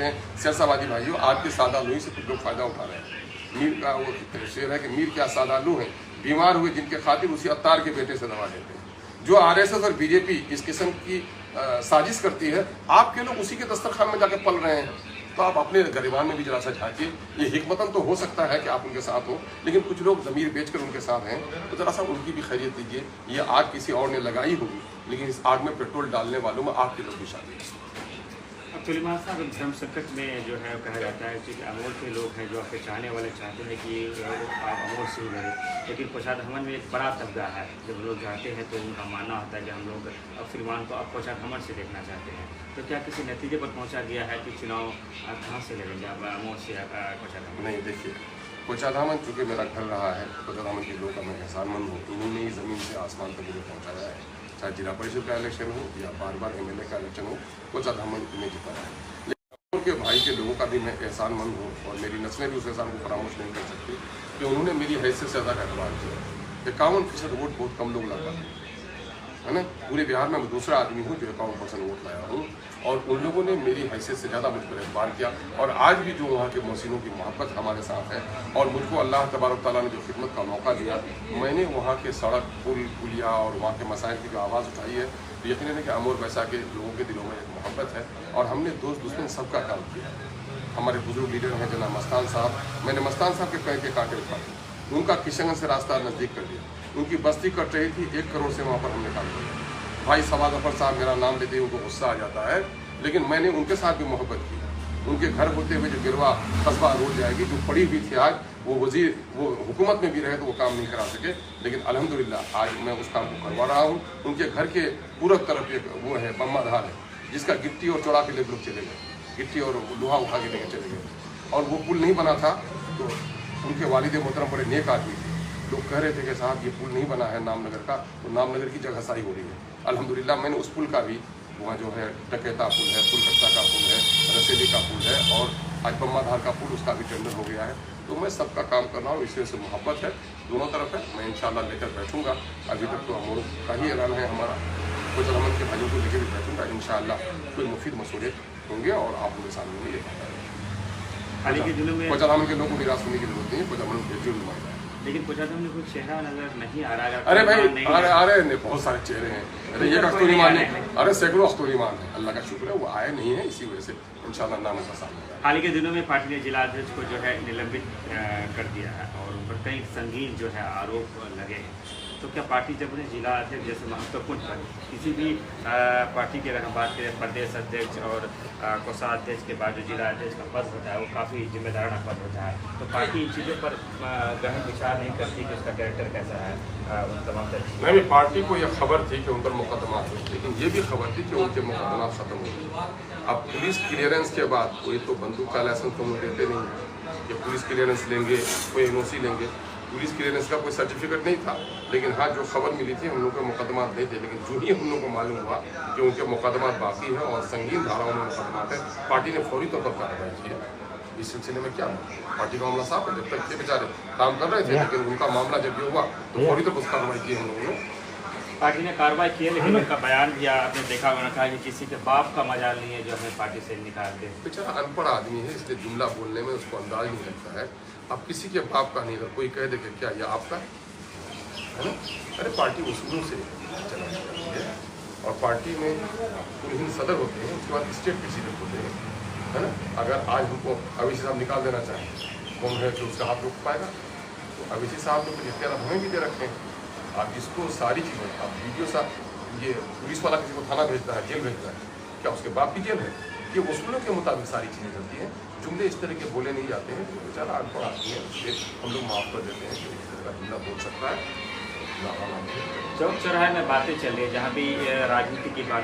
कहते हैं सियासतवादी भाइयों, आपके सादा लुई से कुछ लोग फायदा उठा रहे हैं। मीर का वो शेर है कि मीर क्या सादा लू हैं, बीमार हुए जिनके खातिर उसी अत्तार के बेटे से दवा लेते हैं। जो आरएसएस और बीजेपी इस किस्म की साजिश करती है, आपके लोग उसी के दस्तरखान में जाके पल रहे हैं। तो आप अपने गरिबान में भी जरा सा झांकिए। ये हिकमतन तो हो सकता है कि आप उनके साथ हो, लेकिन कुछ लोग ज़मीर बेचकर उनके साथ हैं, तो जरा सा उनकी भी खैरियत दीजिए। ये आग किसी और ने लगाई होगी, लेकिन इस आग में पेट्रोल डालने वालों में आपके लोग भी शामिल हैं। अब सुलेमान साहब, धर्म संकट में जो है कहा जाता है कि अमोल के लोग हैं जो आपके चाहने वाले चाहते हैं कि आप अमोल से ही लड़े, लेकिन कोचाद हमन में एक बड़ा तबका है। जब लोग जाते हैं तो उनका मानना होता है कि हम लोग अब सुलेमान को अब कोचाद हमन से देखना चाहते हैं। तो क्या किसी नतीजे पर पहुँचा गया है कि चुनाव कहाँ से लड़ेंगे, अब अमोल से कोचाद हमन? नहीं, देखिए, कोचाद हमन चूँकि मेरा घर रहा है, कोचाद हमन के लोग का मैं एहसानमंद हूँ। इन्होंने ही ज़मीन से आसमान तक मुझे पहुँचाया है। चाहे जिला परिषद का इलेक्शन हो या बार बार MLA का इलेक्शन हो, कोचाद हमन ने जीता है। के भाई के लोगों का भी मैं एहसानमंद हूँ, और मेरी नस्लें भी उस एहसान को फरामोश नहीं कर सकती कि उन्होंने मेरी हैसियत से ज़्यादा एतबार किया। 51% वोट बहुत कम लोग लाता है ना। पूरे बिहार में मैं दूसरा आदमी हूँ जो 51% वोट लाया हूँ, और उन लोगों ने मेरी हैसियत से ज़्यादा मुझ पर एतबार किया। और आज भी जो वहाँ के मोहसिनों की मोहब्बत हमारे साथ है, और मुझको अल्लाह तबारक तआला ने जो खिदमत का मौका दिया, मैंने वहाँ के सड़क, पुल, पुलिया और वहाँ के मसाइल की जो आवाज़ उठाई है, तो यकीनन है कि अमोर वैसा के लोगों के दिलों में एक मोहब्बत है। और हमने दोस्त दुश्मन सबका काम किया। हमारे बुजुर्ग लीडर हैं जनाब मस्तान साहब, मैंने मस्तान साहब के पैर के कांटे उठाए, उनका किशनगंज से रास्ता नज़दीक कर दिया। उनकी बस्ती कट रही थी, 1 करोड़ से वहाँ पर हमने काम किया। भाई सवाद अफर साहब मेरा नाम लेते ही उनको गुस्सा आ जाता है, लेकिन मैंने उनके साथ भी मोहब्बत की। उनके घर होते हुए जो गिरवा कस्बा रोड जाएगी, जो पड़ी हुई थी, आज वो वजीर वो हुकूमत में भी रहे तो वो काम नहीं करा सके, लेकिन अल्हम्दुलिल्लाह आज मैं उस काम को करवा रहा हूँ। उनके घर के पूरब तरफ एक वो है बम्मा धार है, जिसका गिट्टी और चौड़ा के लिए लोग चले गए, गिट्टी और लोहा उठा के लेके चले गए। और वो पुल नहीं बना था, तो उनके वालिद मोहतरम बड़े नेक आदमी थे। लोग कह रहे थे कि साहब ये पुल नहीं बना है नामनगर का, तो नामनगर की जगह साई हो रही है। अल्हम्दुलिल्लाह मैंने उस पुल का भी, वहाँ जो है डकैता पुल है, पुल कच्चा का पुल है, रसेली का पुल है, और आज बम्मा धार का पुल, उसका भी टेंडर हो गया है। तो मैं सबका काम कर रहा हूँ, इसमें से मोहब्बत है दोनों तरफ है। मैं इंशाल्लाह लेकर बैठूंगा। अभी तक तो अमोर का ही ऐलान है हमारा, कोचाद हमन के भाइयों को लेकर भी बैठूंगा। इंशाल्लाह कोई मुफीद मशवरे होंगे और आप उनके सामने ये हाल ही के दिनों में कोचाद हमन के लोगों को निराश होने की जरूरत नहीं है। कोचाद हमन भेजो नुमाइंदा है, लेकिन कोचाद हमन कोई चेहरा नजर नहीं आ रहा है। अरे भाई, अरे बहुत सारे चेहरे हैं। अरे ये कस्तूरी मान है, अरे सैकड़ों कस्तूरी मान है, अल्लाह का शुक्र है वो आए नहीं है, इसी वजह से इंशाल्लाह नाम का सामने। हाल ही के दिनों में पार्टी ने जिला अध्यक्ष को जो है निलंबित कर दिया है, और उन पर कई संगीन जो है आरोप लगे हैं। तो क्या पार्टी जब उन्हें जिला अध्यक्ष जैसे महत्वपूर्ण पद, किसी भी पार्टी की अगर हम बात करें प्रदेश अध्यक्ष और कोषाध्यक्ष के बाद जो जिला अध्यक्ष का पद होता है वो काफ़ी जिम्मेदाराना पद होता है, तो पार्टी इन चीज़ों पर गहन विचार नहीं करती कि उसका कैरेक्टर कैसा है, उन तमाम नहीं, पार्टी को यह खबर थी कि उन पर मुकदमा थे, लेकिन ये भी खबर थी कि उनके मुकदमा खत्म हो गए। अब पुलिस क्लियरेंस के बाद कोई तो बंदूक का लाइसेंस तो देते नहीं कि पुलिस क्लियरेंस लेंगे, कोई NOC लेंगे। पुलिस क्लियरेंस का कोई सर्टिफिकेट नहीं था, लेकिन हाँ जो खबर मिली थी हम लोग के मुकदमा नहीं थे। लेकिन जो ही हम लोग को मालूम हुआ कि उनके मुकदमा बाकी हैं और संगीन धाराओं में मुकदमा है, पार्टी ने फौरी तौर पर कार्रवाई की है। इस सिलसिले में क्या पार्टी का मामला साफ है। जब तक ये बेचारे काम कर रहे थे, लेकिन उनका मामला जब भी हुआ तो फौरी तौर पर कार्रवाई की हम लोगों ने। पार्टी ने कार्रवाई की है, लेकिन उनका बयान भी आपने देखा होना कहा कि किसी के बाप का मजाल नहीं है जो हमें पार्टी से निकाल दे। बेचारा अनपढ़ आदमी है, इसलिए जुमला बोलने में उसको अंदाज नहीं लगता है। अब किसी के बाप का नहीं, अगर कोई कह दे कि क्या ये आपका है ना। अरे पार्टी उसूलों से चला जाती है, और पार्टी में कुल हिंद सदर होते हैं, उसके बाद स्टेट प्रेसिडेंट होते हैं, है ना। अगर आज हमको अविशी साहब निकाल देना चाहें, कौन है कि उसका हाथ रोक पाएगा? तो अविशी साहब ने कुछ इख्तियार हमें भी दे रखे हैं। आप इसको सारी चीज़ें, आप वीडियो साहब, ये पुलिस वाला किसी को थाना भेजता है, जेल भेजता है, क्या उसके बाप की जेल है? ये उसूलों के मुताबिक सारी चीज़ें चलती हैं। जुमले इस तरह के बोले नहीं जाते हैं, तो बेचारा अनपढ़ आदमी है, इसलिए हम लोग माफ़ कर देते हैं कि इस तरह का जुमला बोल सकता है। चौक चौराहे में बातें चल रही है, जहाँ भी राजनीति की बात